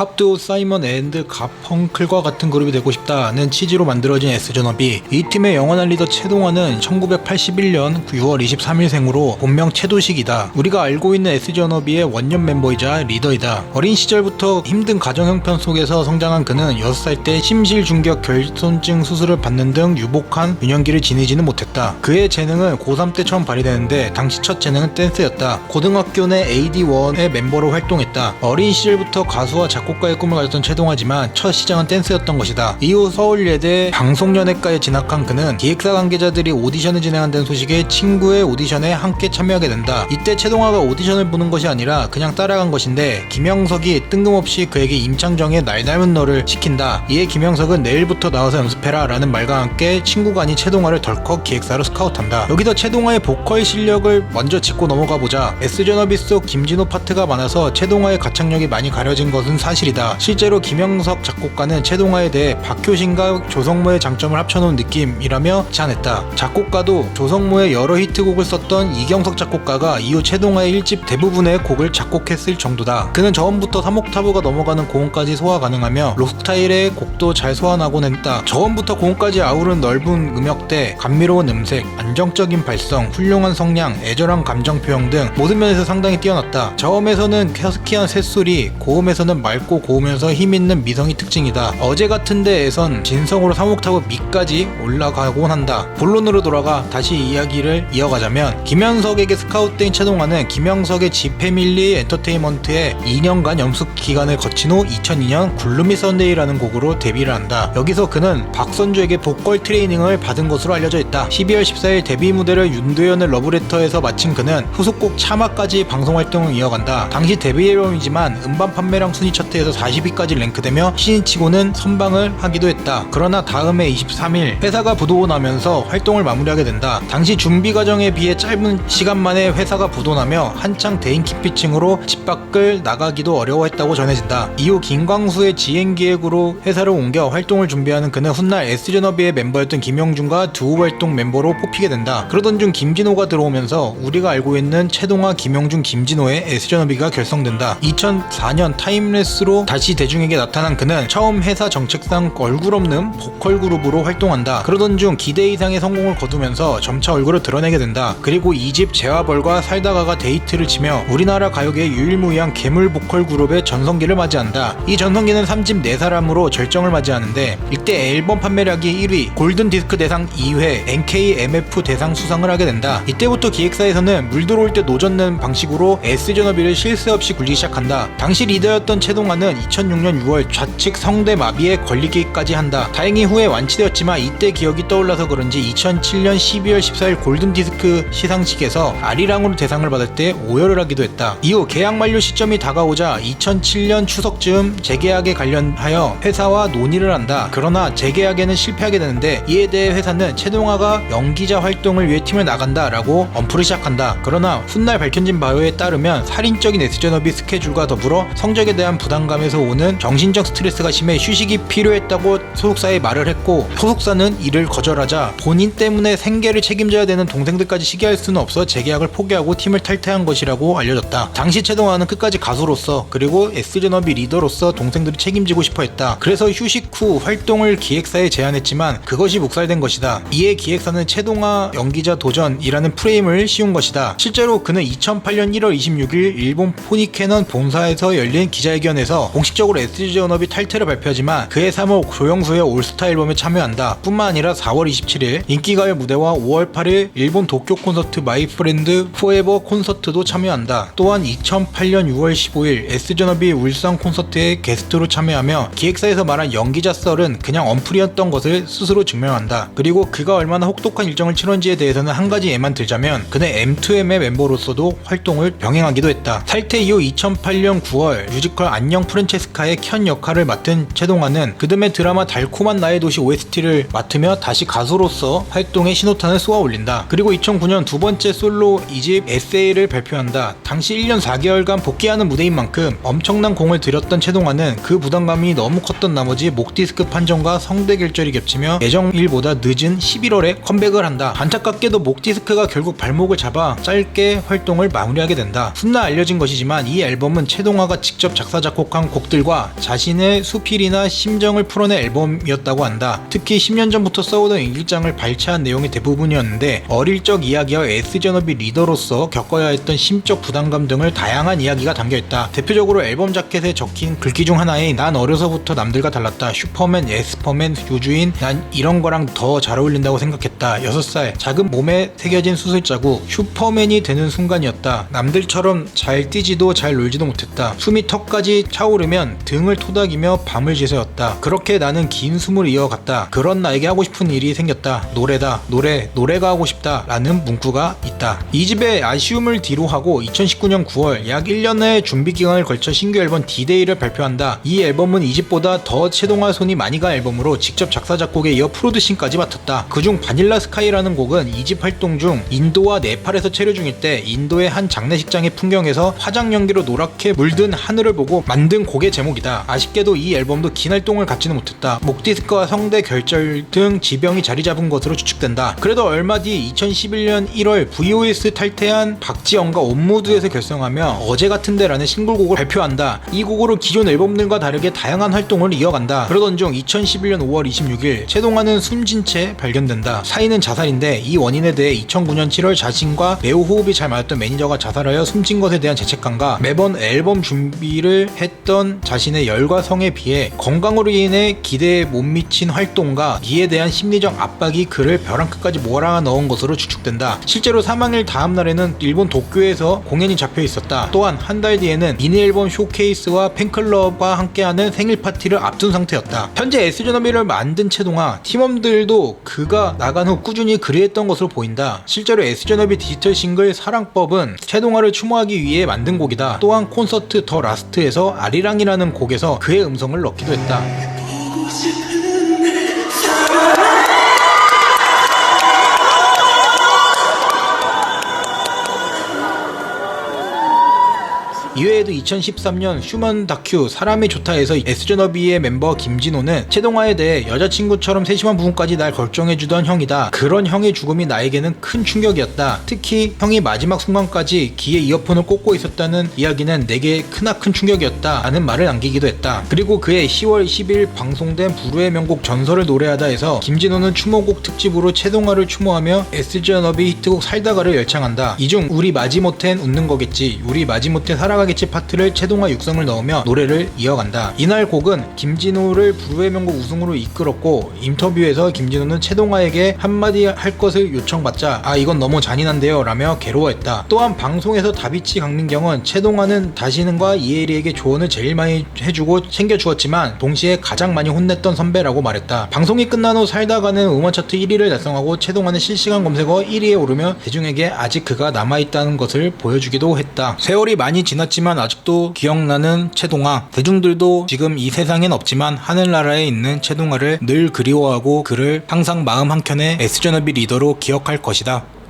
팝듀오 사이먼 앤드 가펑클과 같은 그룹이 되고 싶다는 취지로 만들어진 S존업이, 이 팀의 영원한 리더 채동환은 1981년 6월 23일생으로 본명 채도식이다. 우리가 알고 있는 S존업이의 원년 멤버이자 리더이다. 어린 시절부터 힘든 가정 형편 속에서 성장한 그는 6살 때 심실중격 결손증 수술을 받는 등 유복한 유년기를 지내지는 못했다. 그의 재능은 고3 때 처음 발휘되는데 당시 첫 재능은 댄스였다. 고등학교 내 AD1의 멤버로 활동했다. 어린 시절부터 가수와 작곡가의 꿈을 가졌던 채동하지만 첫 시장은 댄스였던 것이다. 이후 서울예대 방송연예과에 진학한 그는 기획사 관계자들이 오디션을 진행한다는 소식에 친구의 오디션에 함께 참여하게 된다. 이때 채동하가 오디션을 보는 것이 아니라 그냥 따라간 것인데, 김영석이 뜬금없이 그에게 임창정의 날 닮은 너를 시킨다. 이에 김영석은 내일부터 나와서 연습해라 라는 말과 함께 친구가 아닌 채동하를 덜컥 기획사로 스카우트한다. 여기서 채동하의 보컬 실력을 먼저 짚고 넘어가 보자. S존업이 속 김진호 파트가 많아서 채동하의 가창력이 많이 가려진 것은 사실이다. 실제로 김영석 작곡가는 채동하에 대해 박효신과 조성모의 장점을 합쳐놓은 느낌이라며 제안했다. 작곡가도 조성모의 여러 히트곡을 썼던 이경석 작곡가가 이후 채동하의 1집 대부분의 곡을 작곡했을 정도다. 그는 저음부터 3옥타브가 넘어가는 고음까지 소화 가능하며 록 스타일의 곡도 잘 소환하곤 했다. 저음부터 고음까지 아우른 넓은 음역대, 감미로운 음색, 안정적인 발성, 훌륭한 성량, 애절한 감정 표현 등 모든 면에서 상당히 뛰어났다. 저음에서는 허스키한 새소리, 고음에서는 맑고 고우면서 힘있는 미성이 특징이다. 어제 같은 데에선 진성으로 3옥타브 밑까지 올라가곤 한다. 본론으로 돌아가 다시 이야기를 이어가자면, 김영석에게 스카웃된 채동하는 김영석의 지패밀리 엔터테인먼트에 2년간 연습 기간을 거친 후 2002년 굴루미 선데이라는 곡으로 데뷔를 한다. 여기서 그는 박선주에게 보컬 트레이닝을 받은 것으로 알려져 있다. 12월 14일 데뷔 무대를 윤도현의 러브레터에서 마친 그는 후속곡 차마까지 방송 활동을 이어간다. 당시 데뷔 앨범이지만 음반 판매량 순위 차트에서 40위까지 랭크되며 신인치고는 선방을 하기도 했다. 그러나 다음해 23일 회사가 부도나면서 활동을 마무리하게 된다. 당시 준비 과정에 비해 짧은 시간 만에 회사가 부도나며 한창 대인 키피층으로 집 밖을 나가기도 어려워했다고 전해진다. 이후 김광수의 지행기획으로 회사를 옮겨 활동을 준비하는 그는 훗날 S존업이의 멤버였던 김영준과 두오 활동 멤버로 뽑히게 된다. 그러던 중 김진호가 들어오면서 우리가 알고 있는 채동하, 김영준, 김진호의 S존업이가 결성된다. 2004년 타임레스로 다시 대중에게 나타난 그는 처음 회사 정책상 얼굴 없는 보컬 그룹으로 활동한다. 그러던 중 기대 이상의 성공을 거두면서 점차 얼굴을 드러내게 된다. 그리고 2집 재화벌과 살다가가 데이트를 치며 우리나라 가요계의 유일무이한 괴물 보컬 그룹의 전성기를 맞이한다. 이 전성기는 3집 4사람으로 절정을 맞이하는데, 이때 앨범 판매량이 1위, 골든디스크 대상 2회, NKMF 대상 수상을 하게 된다. 이때부터 기획사에서는 물 들어올 때 노젓는 방식으로 S존업이를 쉴 새 없이 굴리기 시작한다. 당시 리더였던 채동하는 2006년 6월 좌측 성대 마비에 걸리기까지 한다. 다행히 후에 완치되었지만 이때 기억이 떠올라서 그런지 2007년 12월 14일 골든디스크 시상식에서 아리랑으로 대상을 받을 때 오열을 하기도 했다. 이후 계약 만료 시점이 다가오자 2007년 추석쯤 재계약에 관련하여 회사와 논의를 한다. 그러나 재계약에는 실패하게 되는데, 이에 대해 회사는 채동하가 연기자 활동을 위해 팀을 나간다 라고 엄프를 시작한다. 그러나 훗날 밝혀진 바에 따르면 살인적인 S존업이 스케줄과 더불어 성적에 대한 부담감에서 오는 정신적 스트레스가 심해 휴식이 필요했다고 소속사에 말을 했고, 소속사는 이를 거절하자 본인 때문에 생계를 책임져야 되는 동생들까지 시기할 수는 없어 재계약을 포기하고 팀을 탈퇴한 것이라고 알려졌다. 당시 채동하는 끝까지 가수로서 그리고 S존업이 리더로서 동생들이 책임지고 싶어 했다. 그래서 휴식 후 활동을 기획사에 제안했지만 그것이 묵살된 것이다. 이에 기획사는 채동하 연기자 도전이라는 프레임을 씌운 것이다. 실제로 그는 2008년 1월 26일 일본 포니캐넌 본사에서 열린 기자회견에서 공식적으로 S존업이 탈퇴를 발표하지만 그해 3월 조영수의 올스타 앨범에 참여한다. 뿐만 아니라 4월 27일 인기가요 무대와 5월 8일 일본 도쿄 콘서트 마이 프렌드 포에버 콘서트도 참여한다. 또한 2008년 6월 15일 S존업이 울산 콘서트에 게스트로 참여하며 기획사에서 말한 연기자 썰은 그냥 언플이었던 것을 스스로 증명한다. 그리고 그가 얼마나 혹독한 일정을 치렀는지에 대해서는 한 가지 예만 들자면, 그는 M2M의 멤버로서도 활동을 병행하기도 했다. 탈퇴 이후 2008년 9월 뮤지컬 안녕 프란체스카의 켠 역할을 맡은 채동하는 그듬해 드라마 달콤한 나의 도시 OST를 맡으며 다시 가수로서 활동에 신호탄을 쏘아 올린다. 그리고 2009년 두 번째 솔로 2집 에세이를 발표한다. 당시 1년 4개월간 복귀하는 무대인 만큼 엄청난 공을 들였던 채동하는 그 부담감이 너무 컸던 나머지 목디스크 판정과 성대 결절이 겹치며 예정일보다 늦은 11월에 컴백을 한다. 안타깝게도 목디스크가 결국 발목을 잡아 짧게 활동을 마무리하게 된다. 훗날 알려진 것이지만 이 앨범은 채동하가 직접 작사 작곡 작곡한 곡들과 자신의 수필이나 심정을 풀어낸 앨범이었다고 한다. 특히 10년 전부터 써오던 일기장을 발췌한 내용이 대부분이었는데 어릴 적 이야기와 S존업이 리더로서 겪어야 했던 심적 부담감 등을 다양한 이야기가 담겨있다. 대표적으로 앨범 자켓에 적힌 글귀 중 하나인 난 어려서부터 남들과 달랐다. 슈퍼맨, 에스퍼맨, 유주인, 난 이런 거랑 더 잘 어울린다고 생각했다. 6살, 작은 몸에 새겨진 수술자국, 슈퍼맨이 되는 순간이었다. 남들처럼 잘 뛰지도 잘 놀지도 못했다. 숨이 턱까지 차오르면 등을 토닥이며 밤을 지새웠다. 그렇게 나는 긴 숨을 이어갔다. 그런 나에게 하고 싶은 일이 생겼다. 노래다. 노래가 하고 싶다. 라는 문구가 있다. 이 집의 아쉬움을 뒤로하고 2019년 9월 약 1년의 준비 기간을 걸쳐 신규 앨범 D-Day를 발표한다. 이 앨범은 이 집보다 더 채동화 손이 많이 간 앨범으로 직접 작사 작곡에 이어 프로듀싱까지 맡았다. 그중 바닐라 스카이라는 곡은 이 집 활동 중 인도와 네팔에서 체류 중일 때 인도의 한 장례식장의 풍경에서 화장 연기로 노랗게 물든 하늘을 보고 만든 곡의 제목이다. 아쉽게도 이 앨범도 긴 활동을 갖지는 못했다. 목 디스크와 성대 결절 등 지병이 자리 잡은 것으로 추측된다. 그래도 얼마 뒤 2011년 1월 VOS 탈퇴한 박지영과 온무드에서 결성하며 어제 같은데라는 싱글곡을 발표한다. 이 곡으로 기존 앨범들과 다르게 다양한 활동을 이어간다. 그러던 중 2011년 5월 26일 채동화는 숨진 채 발견된다. 사인은 자살인데 이 원인에 대해 2009년 7월 자신과 매우 호흡이 잘 맞았던 매니저가 자살하여 숨진 것에 대한 죄책감과 매번 앨범 준비를 했던 자신의 열과 성에 비해 건강으로 인해 기대에 못 미친 활동과 이에 대한 심리적 압박이 그를 벼랑 끝까지 몰아넣은 것으로 추측된다. 실제로 사망일 다음 날에는 일본 도쿄에서 공연이 잡혀 있었다. 또한 한 달 뒤에는 미니 앨범 쇼케이스와 팬클럽과 함께하는 생일 파티를 앞둔 상태였다. 현재 S존업이를 만든 채동화 팀원들도 그가 나간 후 꾸준히 그리했던 것으로 보인다. 실제로 S존업이 디지털 싱글 사랑법은 채동화를 추모하기 위해 만든 곡이다. 또한 콘서트 더 라스트에서 아리랑이라는 곡에서 그의 음성을 넣기도 했다. 이외에도 2013년 휴먼 다큐 사람이 좋다에서 S존업이의 멤버 김진호는 채동화에 대해 여자친구처럼 세심한 부분까지 날 걱정해주던 형이다. 그런 형의 죽음이 나에게는 큰 충격이었다. 특히 형이 마지막 순간까지 귀에 이어폰을 꽂고 있었다는 이야기는 내게 크나큰 충격이었다 라는 말을 남기기도 했다. 그리고 그의 10월 10일 방송된 불후의 명곡 전설을 노래하다에서 김진호는 추모곡 특집으로 채동화를 추모하며 S존업이 히트곡 살다가를 열창한다. 이 중 우리 마지못엔 웃는 거겠지, 우리 마지못해 살아가겠지 파트를 채동화 육성을 넣으며 노래를 이어간다. 이날 곡은 김진호를 불후의 명곡 우승으로 이끌었고 인터뷰에서 김진호는 채동화에게 한마디 할 것을 요청받자 이건 너무 잔인한데요 라며 괴로워했다. 또한 방송에서 다비치 강민경은 채동화는 다시는과 이혜리에게 조언을 제일 많이 해주고 챙겨주었지만 동시에 가장 많이 혼냈던 선배라고 말했다. 방송이 끝난 후 살다가는 음원 차트 1위를 달성하고 채동화는 실시간 검색어 1위에 오르며 대중에게 아직 그가 남아있다는 것을 보여주기도 했다. 세월이 많이 지났지만 아직도 기억나는 채동화. 대중들도 지금 이 세상엔 없지만 하늘나라에 있는 채동화를 늘 그리워하고 그를 항상 마음 한켠에 S존업이 리더로 기억할 것이다.